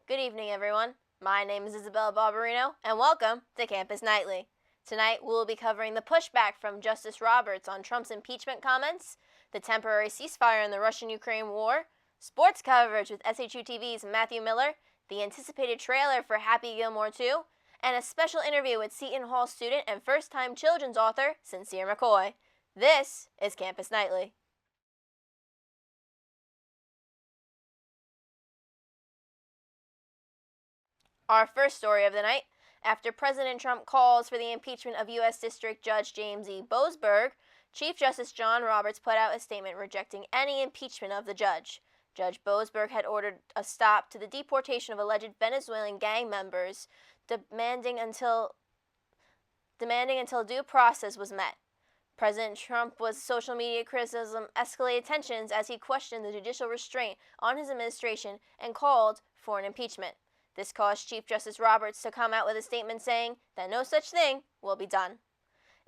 Good evening, everyone. My name is Isabella Barbarino, and welcome to Campus Nightly. Tonight, we'll be covering the pushback from Justice Roberts on Trump's impeachment comments, the temporary ceasefire in the Russian-Ukraine war, sports coverage with SHU TV's Matthew Miller, the anticipated trailer for Happy Gilmore 2, and a special interview with Seton Hall student and first-time children's author, Sincere McCoy. This is Campus Nightly. Our first story of the night, after President Trump calls for the impeachment of U.S. District Judge James E. Boasberg, Chief Justice John Roberts put out a statement rejecting any impeachment of the judge. Judge Boasberg had ordered a stop to the deportation of alleged Venezuelan gang members, demanding until due process was met. President Trump's social media criticism escalated tensions as he questioned the judicial restraint on his administration and called for an impeachment. This caused Chief Justice Roberts to come out with a statement saying that no such thing will be done.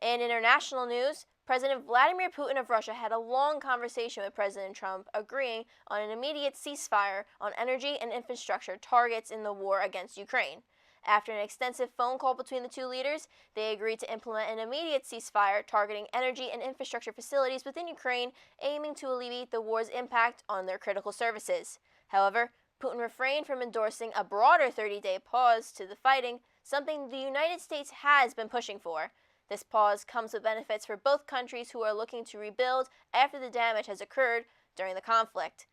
In international news, President Vladimir Putin of Russia had a long conversation with President Trump, agreeing on an immediate ceasefire on energy and infrastructure targets in the war against Ukraine. After an extensive phone call between the two leaders, they agreed to implement an immediate ceasefire targeting energy and infrastructure facilities within Ukraine, aiming to alleviate the war's impact on their critical services. However, Putin refrained from endorsing a broader 30-day pause to the fighting, something the United States has been pushing for. This pause comes with benefits for both countries who are looking to rebuild after the damage has occurred during the conflict.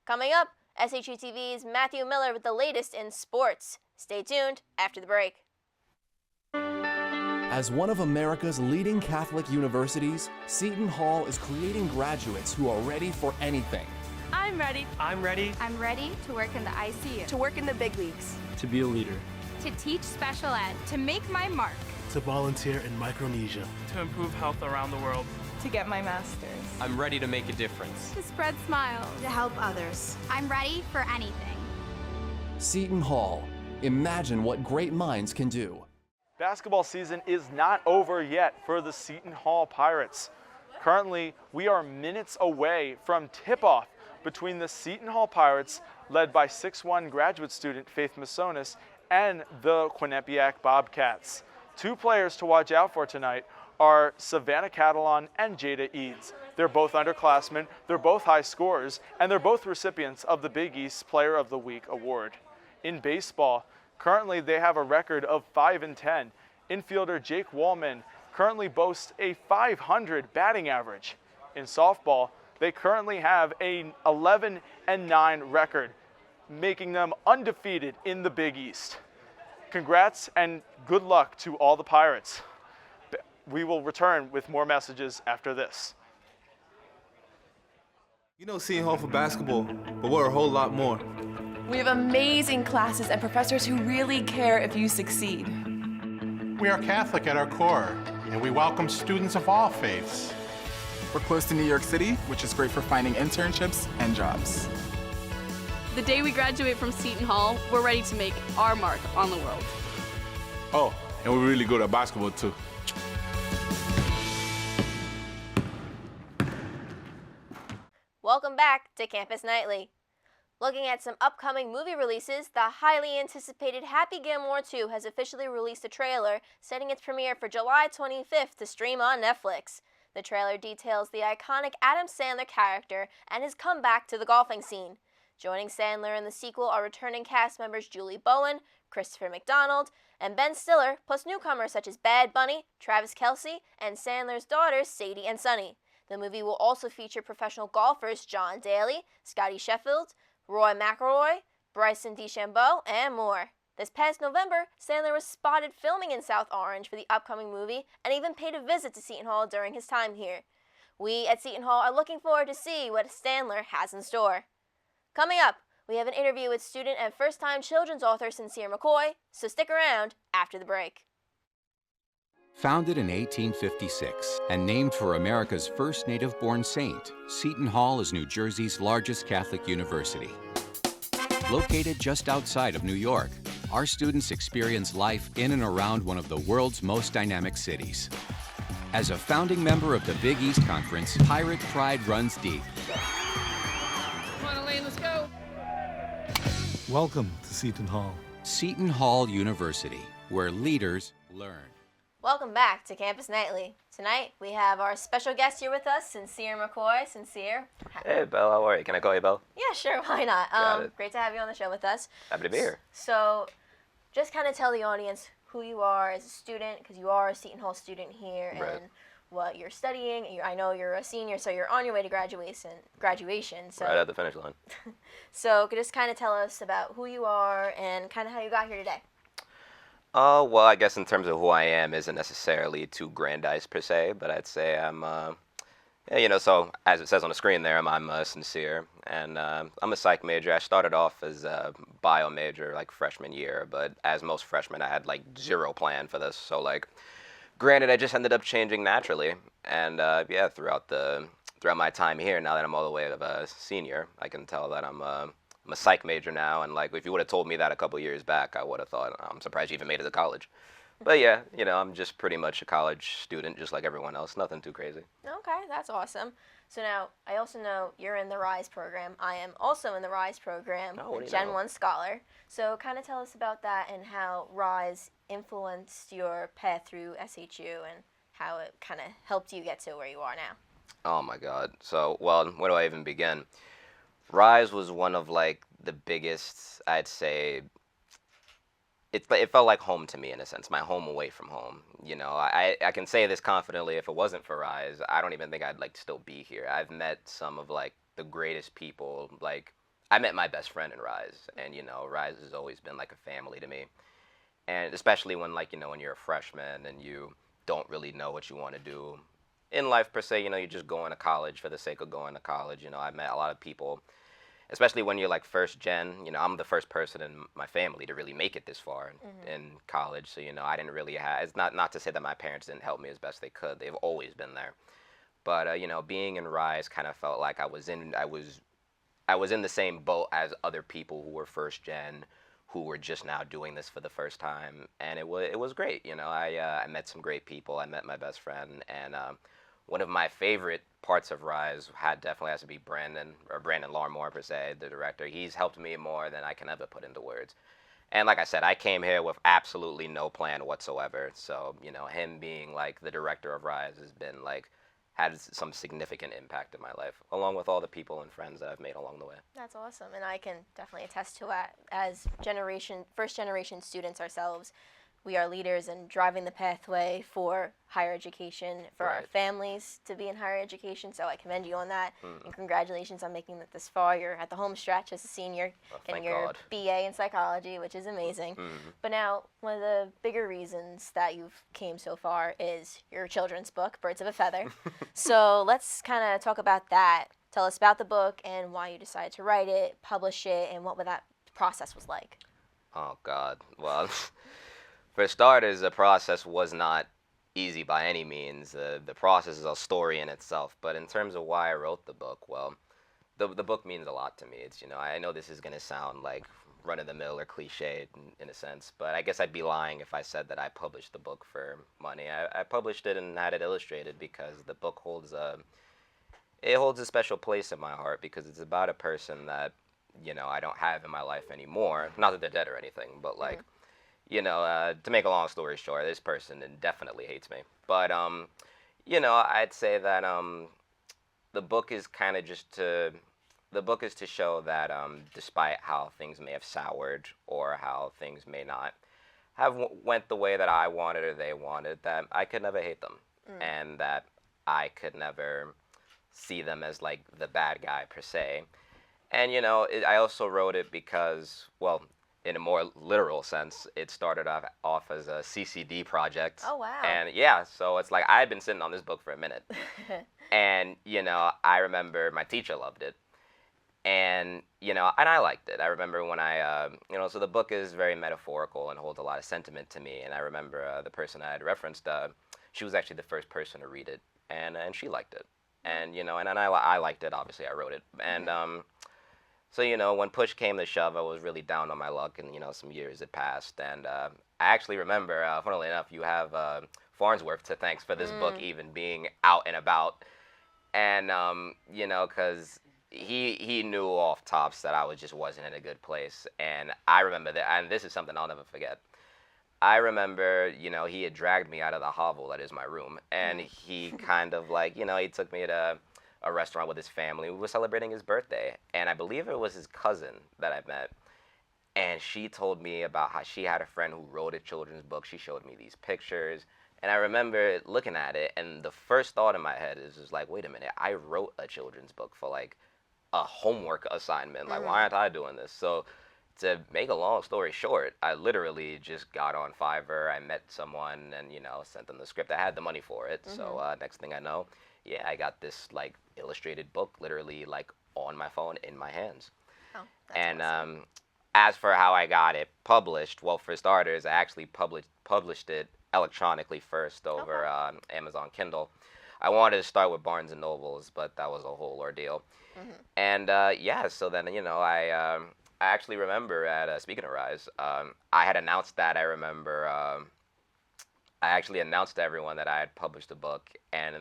Coming up, SHU TV's Matthew Miller with the latest in sports. Stay tuned after the break. As one of America's leading Catholic universities, Seton Hall is creating graduates who are ready for anything. I'm ready. I'm ready. I'm ready to work in the ICU. To work in the big leagues. To be a leader. To teach special ed. To make my mark. To volunteer in Micronesia. To improve health around the world. To get my master's. I'm ready to make a difference. To spread smiles. To help others. I'm ready for anything. Seton Hall. Imagine what great minds can do. Basketball season is not over yet for the Seton Hall Pirates. Currently, we are minutes away from tip-off between the Seton Hall Pirates, led by 6'1" graduate student Faith Masonis, and the Quinnipiac Bobcats. Two players to watch out for tonight are Savannah Catalan and Jada Eads. They're both underclassmen, they're both high scorers, and they're both recipients of the Big East Player of the Week award. In baseball, currently they have a record of 5-10. Infielder Jake Wallman currently boasts a .500 batting average. In softball, they currently have an 11-9 record, making them undefeated in the Big East. Congrats and good luck to all the Pirates. We will return with more messages after this. You know Seton Hall for basketball, but we're a whole lot more. We have amazing classes and professors who really care if you succeed. We are Catholic at our core, and we welcome students of all faiths. We're close to New York City, which is great for finding internships and jobs. The day we graduate from Seton Hall, we're ready to make our mark on the world. Oh, and we're really good at basketball too. Welcome back to Campus Nightly. Looking at some upcoming movie releases, the highly anticipated Happy Gilmore 2 has officially released a trailer, setting its premiere for July 25th to stream on Netflix. The trailer details the iconic Adam Sandler character and his comeback to the golfing scene. Joining Sandler in the sequel are returning cast members Julie Bowen, Christopher McDonald, and Ben Stiller, plus newcomers such as Bad Bunny, Travis Kelce, and Sandler's daughters Sadie and Sunny. The movie will also feature professional golfers John Daly, Scotty Sheffield, Roy McIlroy, Bryson DeChambeau, and more. This past November, Sandler was spotted filming in South Orange for the upcoming movie and even paid a visit to Seton Hall during his time here. We at Seton Hall are looking forward to see what Sandler has in store. Coming up, we have an interview with student and first-time children's author Sincere McCoy, so stick around after the break. Founded in 1856 and named for America's first native-born saint, Seton Hall is New Jersey's largest Catholic university. Located just outside of New York, our students experience life in and around one of the world's most dynamic cities. As a founding member of the Big East Conference, Pirate pride runs deep. Come on, Elaine, let's go. Welcome to Seton Hall. Seton Hall University, where leaders learn. Welcome back to Campus Nightly. Tonight we have our special guest here with us, Sincere McCoy. Sincere. Hey, Belle, how are you? Can I call you Belle? Yeah, sure, why not? Got it. Great to have you on the show with us. Happy to be here. So, just kind of tell the audience who you are as a student, because you are a Seton Hall student here, Right. and what you're studying. I know you're a senior, so you're on your way to graduation. So, Right at the finish line. So, just kind of tell us about who you are and kind of how you got here today. Well, I guess in terms of who I am isn't necessarily too grandized per se, but I'd say I'm, so as it says on the screen there, I'm sincere, and I'm a psych major. I started off as a bio major like freshman year, but as most freshmen, I had like zero plan for this. So like, granted, I just ended up changing naturally, and throughout my time here, now that I'm all the way of a senior, I can tell that I'm a psych major now, and like if you would have told me that a couple years back, I would have thought, I'm surprised you even made it to college. But yeah, I'm just pretty much a college student, just like everyone else. Nothing too crazy. Okay, that's awesome. So now, I also know you're in the RISE program. I am also in the RISE program, Oh, what do a you Gen know? 1 scholar. So kind of tell us about that and how RISE influenced your path through SHU and how it kind of helped you get to where you are now. Oh my God. So, well, where do I even begin? Rise was one of like the biggest, I'd say. It felt like home to me in a sense, my home away from home. I can say this confidently. If it wasn't for Rise, I don't even think I'd like still be here. I've met some of like the greatest people. Like I met my best friend in Rise, and Rise has always been like a family to me. And especially when when you're a freshman and you don't really know what you want to do in life per se, you're just going to college for the sake of going to college. I met a lot of people, especially when you're like first gen. I'm the first person in my family to really make it this far in college. So, I didn't really have, it's not to say that my parents didn't help me as best they could. They've always been there. But, being in Rise kind of felt like I was in the same boat as other people who were first gen, who were just now doing this for the first time. And it was great. I met some great people. I met my best friend, and one of my favorite parts of Rise definitely has to be Brandon Larmore per se, the director. He's helped me more than I can ever put into words. And like I said, I came here with absolutely no plan whatsoever. So, him being like the director of Rise has been like, had some significant impact in my life, along with all the people and friends that I've made along the way. That's awesome, and I can definitely attest to that. As first generation students ourselves, we are leaders in driving the pathway for higher education, for our families to be in higher education, so I commend you on that, and congratulations on making it this far. You're at the home stretch as a senior, getting your BA in psychology, which is amazing. But now, one of the bigger reasons that you've came so far is your children's book, Birds of a Feather. So let's kind of talk about that. Tell us about the book and why you decided to write it, publish it, and what that process was like. Oh, God. Well, for starters, the process was not easy by any means. The process is a story in itself. But in terms of why I wrote the book, well, the book means a lot to me. It's, I know this is going to sound like run-of-the-mill or cliched in a sense, but I guess I'd be lying if I said that I published the book for money. I published it and had it illustrated because the book holds a special place in my heart, because it's about a person that, I don't have in my life anymore. Not that they're dead or anything, but like, to make a long story short, this person definitely hates me. But, I'd say that the book is kind of the book is to show that despite how things may have soured or how things may not have went the way that I wanted or they wanted, that I could never hate them, and that I could never see them as like the bad guy per se. And, I also wrote it because, well, in a more literal sense, it started off as a CCD project. Oh, wow. And yeah, so it's like I had been sitting on this book for a minute. And, I remember my teacher loved it. And, and I liked it. I remember when so the book is very metaphorical and holds a lot of sentiment to me. And I remember the person I had referenced, she was actually the first person to read it. And she liked it. And, and I liked it, obviously, I wrote it. And, so, when push came to shove, I was really down on my luck, and, some years had passed. And I actually remember, funnily enough, you have Farnsworth to thank for this book even being out and about. And, because he knew off tops that I wasn't in a good place, and I remember that, and this is something I'll never forget. I remember, he had dragged me out of the hovel that is my room, and he kind of like, he took me to a restaurant with his family. We were celebrating his birthday, and I believe it was his cousin that I met, and she told me about how she had a friend who wrote a children's book. She showed me these pictures, and I remember looking at it, and the first thought in my head is just like, wait a minute, I wrote a children's book for like a homework assignment. Like, why aren't I doing this? So to make a long story short, I literally just got on Fiverr. I met someone and, sent them the script. I had the money for it. So next thing I know, I got this like illustrated book literally like on my phone in my hands. Oh, that's awesome. As for how I got it published, well, for starters, I actually published it electronically first over Amazon Kindle. I wanted to start with Barnes and Nobles, but that was a whole ordeal. And so then, I actually remember at, speaking of Rise, I had announced that. I remember I actually announced to everyone that I had published a book, and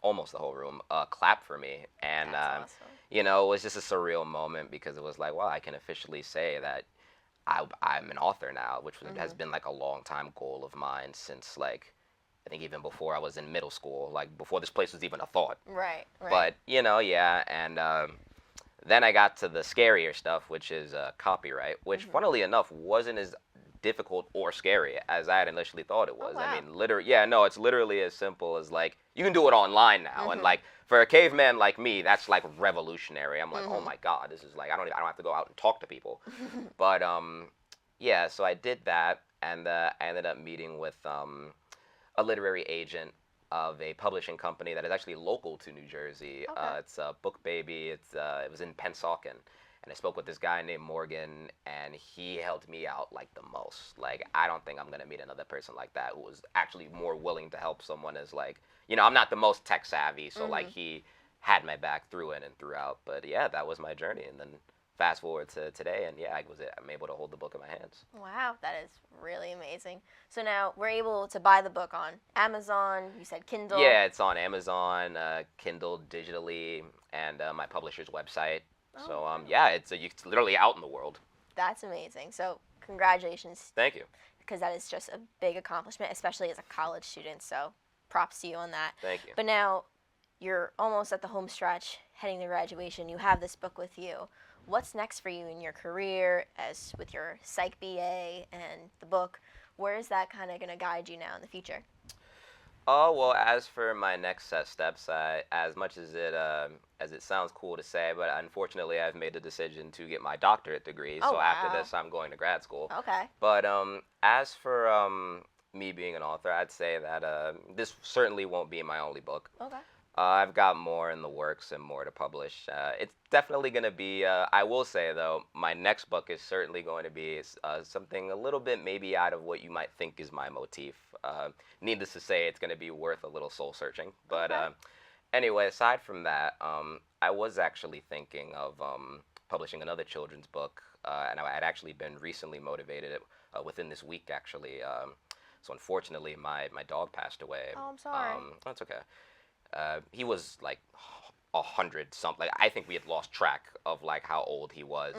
almost the whole room clapped for me. And, That's awesome. it was just a surreal moment because it was like, wow, I can officially say that I'm an author now, which has been like a long time goal of mine since like, I think even before I was in middle school, like before this place was even a thought. Right. But, and then I got to the scarier stuff, which is copyright, which funnily enough wasn't as difficult or scary as I had initially thought it was. Oh, wow. I mean, it's literally as simple as like, you can do it online now. And like, for a caveman like me, that's like revolutionary. I'm like, oh my God, this is like, I don't have to go out and talk to people. But so I did that, and I ended up meeting with a literary agent of a publishing company that is actually local to New Jersey. It's Book Baby. It was in Pennsauken. And I spoke with this guy named Morgan, and he helped me out like the most. Like, I don't think I'm going to meet another person like that who was actually more willing to help someone as like, I'm not the most tech savvy. So like he had my back through in and throughout. But yeah, that was my journey. And then fast forward to today, and I'm able to hold the book in my hands. Wow, that is really amazing. So now we're able to buy the book on Amazon. You said Kindle. Yeah, it's on Amazon, Kindle digitally, and my publisher's website. So it's literally out in the world. That's amazing. So congratulations. Thank you. Because that is just a big accomplishment, especially as a college student. So props to you on that. Thank you. But now you're almost at the home stretch, heading to graduation. You have this book with you. What's next for you in your career, as with your Psych BA and the book? Where is that kind of going to guide you now in the future? Oh, well, as for my next set steps, as much as it sounds cool to say, but unfortunately I've made the decision to get my doctorate degree. Oh, so wow. After this, I'm going to grad school. Okay. But as for me being an author, I'd say that this certainly won't be my only book. Okay. I've got more in the works and more to publish. It's definitely going to be, I will say though, my next book is certainly going to be something a little bit maybe out of what you might think is my motif. Needless to say, it's going to be worth a little soul searching. But anyway, aside from that, I was actually thinking of publishing another children's book, and I had actually been recently motivated within this week actually. So unfortunately, my dog passed away. Oh, I'm sorry. That's okay. He was like 100 something. Like, I think we had lost track of like how old he was.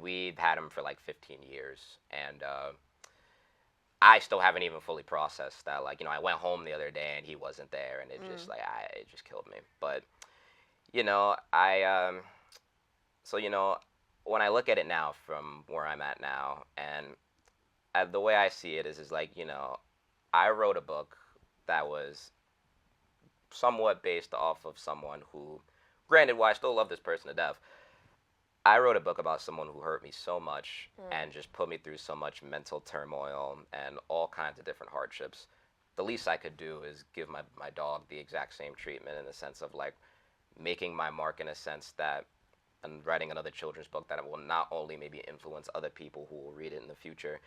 We've had him for like 15 years, and I still haven't even fully processed that. Like, I went home the other day and he wasn't there, and it just like it just killed me. But when I look at it now from where I'm at now, and the way I see it is like, I wrote a book that was somewhat based off of someone who, granted, while I still love this person to death, I wrote a book about someone who hurt me so much and just put me through so much mental turmoil and all kinds of different hardships. The least I could do is give my dog the exact same treatment, in the sense of like making my mark, in a sense that I'm writing another children's book that will not only maybe influence other people who will read it in the future,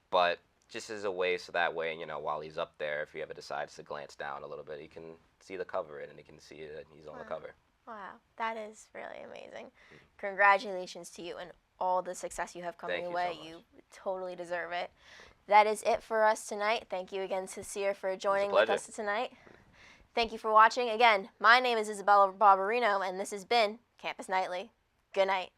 but just as a way, so that way, while he's up there, if he ever decides to glance down a little bit, he can see the cover and he can see that he's on the cover. Wow, that is really amazing. Congratulations to you and all the success you have coming your way. You totally deserve it. That is it for us tonight. Thank you again, Cecile, for joining with us tonight. Thank you for watching. Again, my name is Isabella Barbarino, and this has been Campus Nightly. Good night.